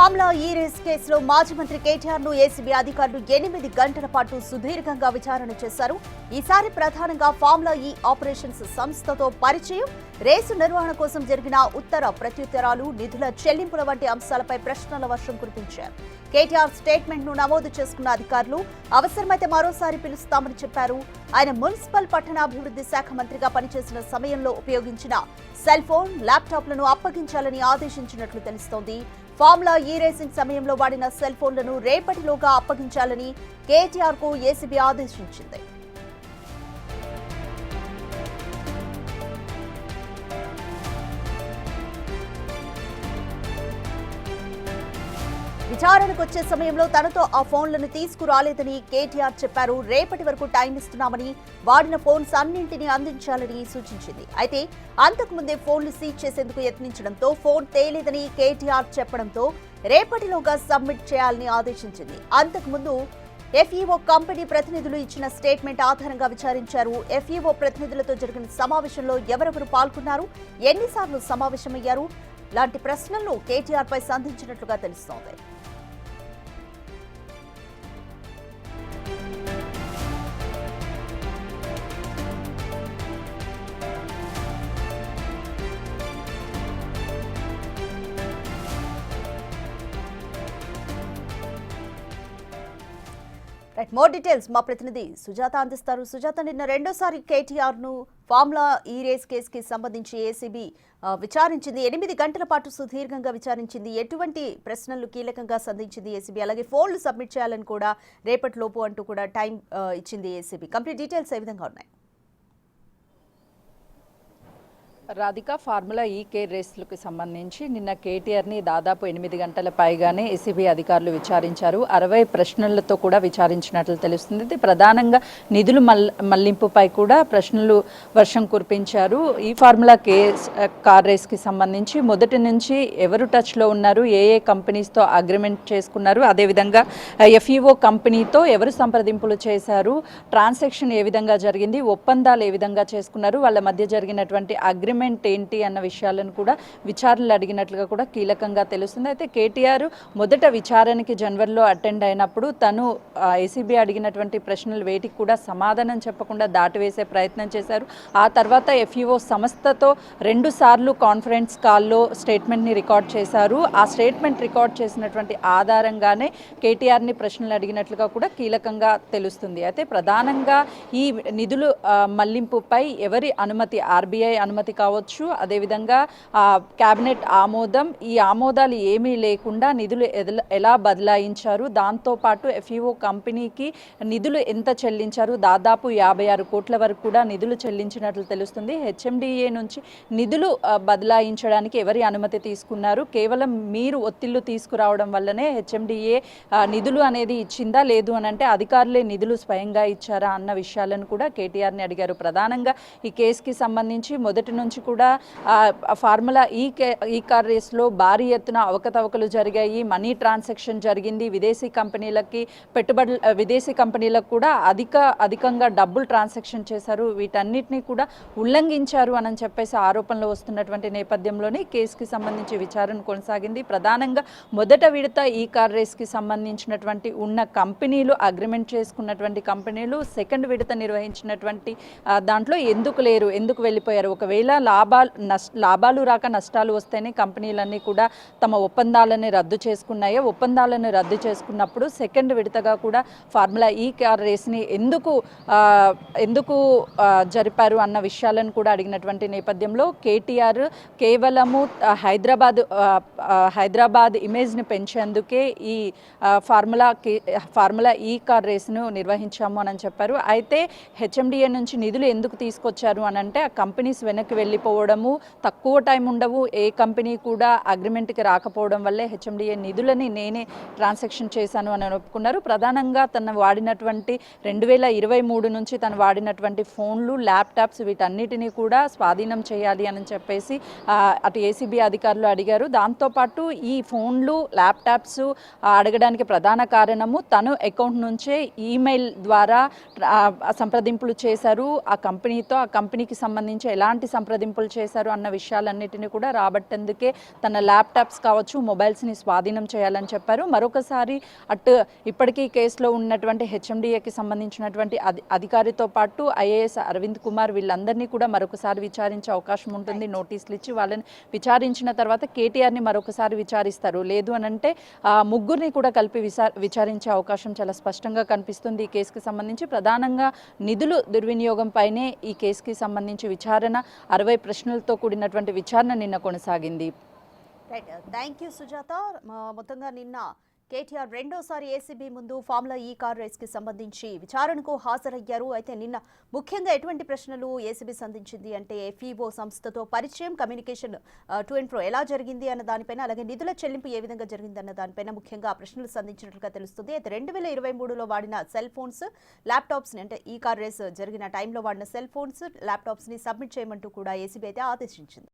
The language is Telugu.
ఫార్ములా ఈ రేస్ కేసులో మాజీ మంత్రి కేటీఆర్ ను ఏసీబీ అధికారులు 8 గంటల పాటు సుదీర్ఘంగా విచారణ చేశారు. ఈసారి ప్రధానంగా ఫార్ములా ఈ ఆపరేషన్స్ సంస్థతో పరిచయం, రేసు నిర్వహణ కోసం జరిగిన ఉత్తర ప్రత్యుత్తరాలు, నిధుల చెల్లింపుల వంటి అంశాలపై ప్రశ్నల వర్షం కురిపించారు. కేటీఆర్ స్టేట్మెంట్ ను నమోదు చేసుకున్న అధికారులు అవసరమైతే మరోసారి పిలుస్తామని చెప్పారు. ఆయన మున్సిపల్ పట్టణాభివృద్ధి శాఖ మంత్రిగా పనిచేసిన సమయంలో ఉపయోగించిన సెల్ ఫోన్, ల్యాప్టాప్లను అప్పగించాలని ఆదేశించినట్లు తెలుస్తోంది. ఫార్ములా ఈ రేసింగ్ సమయంలో వాడిన సెల్ ఫోన్లను రేపటిలోగా అప్పగించాలని కేటీఆర్ కు ఏసీబీ ఆదేశించింది. విచారణకు వచ్చే సమయంలో తనతో ఆ ఫోన్లను తీసుకురాలేదని కేటీఆర్ చెప్పారు. రేపటి వరకు టైం ఇస్తున్నామని, వాడిన ఫోన్స్ అన్నింటినీ అందించాలని సూచించింది. అయితే అంతకుముందే ఫోన్లు సీజ్ చేసేందుకు యత్నించడంతో ఫోన్ తేలేదని కేటీఆర్ చెప్పడంతో రేపటిలోగా సబ్మిట్ చేయాలని ఆదేశించింది. అంతకుముందు ఎఫ్ఈఓ కంపెనీ ప్రతినిధులు ఇచ్చిన స్టేట్మెంట్ ఆధారంగా విచారించారు. ఎఫ్ఈఓ ప్రతినిధులతో జరిగిన సమావేశంలో ఎవరెవరు పాల్గొన్నారు, ఎన్నిసార్లు సమావేశమయ్యారు లాంటి ప్రశ్నలను కేటీఆర్ పై సంధించినట్లుగా తెలుస్తోంది. మోర్ డీటెయిల్స్ మా ప్రతినిధి సుజాత అందిస్తారు. సుజాత, నిన్న రెండోసారి కేటీఆర్ ను ఫార్ములా ఈ రేస్ కేసుకి సంబంధించి ఏసీబీ విచారించింది. 8 గంటల పాటు సుదీర్ఘంగా విచారించింది. ఎటువంటి ప్రశ్నలు కీలకంగా సంధించింది ఏసీబీ? అలాగే ఫోన్లు సబ్మిట్ చేయాలని కూడా రేపటిలోపు అంటూ కూడా టైం ఇచ్చింది ఏసీబీ. కంప్లీట్ డీటెయిల్స్ ఏ విధంగా ఉన్నాయి? రాధిక, ఫార్ములా ఈ కేర్ రేసులకు సంబంధించి నిన్న కేటీఆర్ని దాదాపు 8 గంటల పైగానే ఏసీబీ అధికారులు విచారించారు. 60 ప్రశ్నలతో కూడా విచారించినట్లు తెలుస్తుంది. ఇది ప్రధానంగా నిధులు మళ్లింపుపై కూడా ప్రశ్నలు వర్షం కురిపించారు. ఈ ఫార్ములా కార్ రేస్కి సంబంధించి మొదటి నుంచి ఎవరు టచ్లో ఉన్నారు, ఏ కంపెనీస్తో అగ్రిమెంట్ చేసుకున్నారు, అదేవిధంగా ఎఫ్ఈఓ కంపెనీతో ఎవరు సంప్రదింపులు చేశారు, ట్రాన్సాక్షన్ ఏ విధంగా జరిగింది, ఒప్పందాలు ఏ విధంగా చేసుకున్నారు, వాళ్ళ మధ్య జరిగినటువంటి అగ్రిమెంట్ ఏంటి అన్న విషయాలను కూడా విచారణలు అడిగినట్లుగా కూడా కీలకంగా తెలుస్తుంది. అయితే కేటీఆర్ మొదట విచారణకి జనవరిలో అటెండ్ అయినప్పుడు తను ఏసీబీ అడిగినటువంటి ప్రశ్నలు వేటికి కూడా సమాధానం చెప్పకుండా దాటివేసే ప్రయత్నం చేశారు. ఆ తర్వాత ఎఫ్ఈఓ సంస్థతో 2 సార్లు కాన్ఫరెన్స్ కాల్లో స్టేట్మెంట్ని రికార్డ్ చేశారు. ఆ స్టేట్మెంట్ రికార్డ్ చేసినటువంటి ఆధారంగానే కేటీఆర్ని ప్రశ్నలు అడిగినట్లుగా కూడా కీలకంగా తెలుస్తుంది. అయితే ప్రధానంగా ఈ నిధులు మళ్లింపుపై ఎవరి అనుమతి, ఆర్బీఐ అనుమతి కావచ్చు, అదేవిధంగా కేబినెట్ ఆమోదం, ఈ ఆమోదాలు ఏమీ లేకుండా నిధులు ఎలా బదలాయించారు, దాంతోపాటు ఎఫ్ఈఓ కంపెనీకి నిధులు ఎంత చెల్లించారు, దాదాపు 56 కోట్ల వరకు కూడా నిధులు చెల్లించినట్లు తెలుస్తుంది. హెచ్ఎండిఏ నుంచి నిధులు బదలాయించడానికి ఎవరి అనుమతి తీసుకున్నారు, కేవలం మీరు ఒత్తిళ్లు తీసుకురావడం వల్లనే హెచ్ఎండిఏ నిధులు అనేది ఇచ్చిందా, లేదు అని అంటే అధికారులే నిధులు స్వయంగా ఇచ్చారా అన్న విషయాలను కూడా కేటీఆర్ని అడిగారు. ప్రధానంగా ఈ కేసుకి సంబంధించి మొదటి నుంచి కూడా ఫార్ములా ఈ కార్ రేస్లో భారీ ఎత్తున అవకతవకలు జరిగాయి, మనీ ట్రాన్సాక్షన్ జరిగింది, విదేశీ కంపెనీలకు కూడా అధికంగా డబ్బులు ట్రాన్సాక్షన్ చేశారు, వీటన్నిటిని కూడా ఉల్లంఘించారు అని చెప్పేసి ఆరోపణలు వస్తున్నటువంటి నేపథ్యంలోనే కేసుకి సంబంధించి విచారణ కొనసాగింది. ప్రధానంగా మొదట విడత ఈ కార్ రేస్కి సంబంధించినటువంటి ఉన్న కంపెనీలు, అగ్రిమెంట్ చేసుకున్నటువంటి కంపెనీలు సెకండ్ విడత నిర్వహించినటువంటి దాంట్లో ఎందుకు లేరు, ఎందుకు వెళ్ళిపోయారు, ఒకవేళ లాభాలు రాక నష్టాలు వస్తేనే కంపెనీలన్నీ కూడా తమ ఒప్పందాలను రద్దు చేసుకున్నాయో, ఒప్పందాలను రద్దు చేసుకున్నప్పుడు సెకండ్ విడతగా కూడా ఫార్ములా ఈ కార్ రేస్ని ఎందుకు జరిపారు అన్న విషయాలను కూడా అడిగినటువంటి నేపథ్యంలో కేటీఆర్ కేవలము హైదరాబాద్ ఇమేజ్ని పెంచేందుకే ఈ ఫార్ములా ఈ కార్ రేస్ను నిర్వహించాము అని చెప్పారు. అయితే హెచ్ఎండిఏ నుంచి నిధులు ఎందుకు తీసుకొచ్చారు అని అంటే ఆ కంపెనీస్ వెనక్కి వెళ్ళిపోవడము, తక్కువ టైం ఉండవు, ఏ కంపెనీ కూడా అగ్రిమెంట్కి రాకపోవడం వల్లే హెచ్ఎండిఏ నిధులని నేనే ట్రాన్సాక్షన్ చేశాను అని ఒప్పుకున్నారు. ప్రధానంగా తను వాడినటువంటి 2023 నుంచి తను వాడినటువంటి ఫోన్లు, ల్యాప్టాప్స్ వీటన్నిటినీ కూడా స్వాధీనం చేయాలి అని చెప్పేసి అటు ఏసీబీ అధికారులు అడిగారు. దాంతోపాటు ఈ ఫోన్లు, ల్యాప్టాప్స్ అడగడానికి ప్రధాన కారణము తను అకౌంట్ నుంచే ఈమెయిల్ ద్వారా సంప్రదింపులు చేశారు ఆ కంపెనీతో. ఆ కంపెనీకి సంబంధించి ఎలాంటి సంప్రదింపులు చిత్రవదింపులు చేశారు అన్న విషయాలన్నిటిని కూడా రాబట్టేందుకే తన ల్యాప్టాప్స్ కావచ్చు, మొబైల్స్ని స్వాధీనం చేయాలని చెప్పారు. మరొకసారి అటు ఇప్పటికీ కేసులో ఉన్నటువంటి హెచ్ఎండిఏకి సంబంధించినటువంటి అధికారితో పాటు ఐఏఎస్ అరవింద్ కుమార్ వీళ్ళందరినీ కూడా మరొకసారి విచారించే అవకాశం ఉంటుంది. నోటీసులు ఇచ్చి వాళ్ళని విచారించిన తర్వాత కేటీఆర్ని మరొకసారి విచారిస్తారు. లేదు అనంటే ముగ్గురిని కూడా కలిపి విచారించే అవకాశం చాలా స్పష్టంగా కనిపిస్తుంది. ఈ కేసుకి సంబంధించి ప్రధానంగా నిధులు దుర్వినియోగంపైనే ఈ కేసుకి సంబంధించి విచారణ 60 ప్రశ్నలతో కూడినటువంటి విచారణ నిన్న కొనసాగింది. Right, thank you Sujatha. మొత్తంగా నిన్న కేటీఆర్ రెండోసారి ఏసీబీ ముందు ఫార్ములా ఈ కార్ రేస్ కి సంబంధించి విచారణకు హాజరయ్యారు. అయితే నిన్న ముఖ్యంగా ఎటువంటి ప్రశ్నలు ఏసీబీ సంధించింది అంటే FIFO సంస్థతో పరిచయం, కమ్యూనికేషన్ టు అండ్ ఫ్రో ఎలా జరిగింది అన్న దానిపైన, అలాగే నిధుల చెల్లింపు ఏ విధంగా జరిగింది అన్న దానిపైన ముఖ్యంగా ప్రశ్నలు సంధించినట్లుగా తెలుస్తుంది. అయితే 2023లో వాడిన సెల్ ఫోన్స్, ల్యాప్టాప్స్ని అంటే ఈ కార్ రేస్ జరిగిన టైంలో వాడిన సెల్ ఫోన్స్, ల్యాప్టాప్స్ని సబ్మిట్ చేయమంటూ కూడా ఏసీబీ అయితే ఆదేశించింది.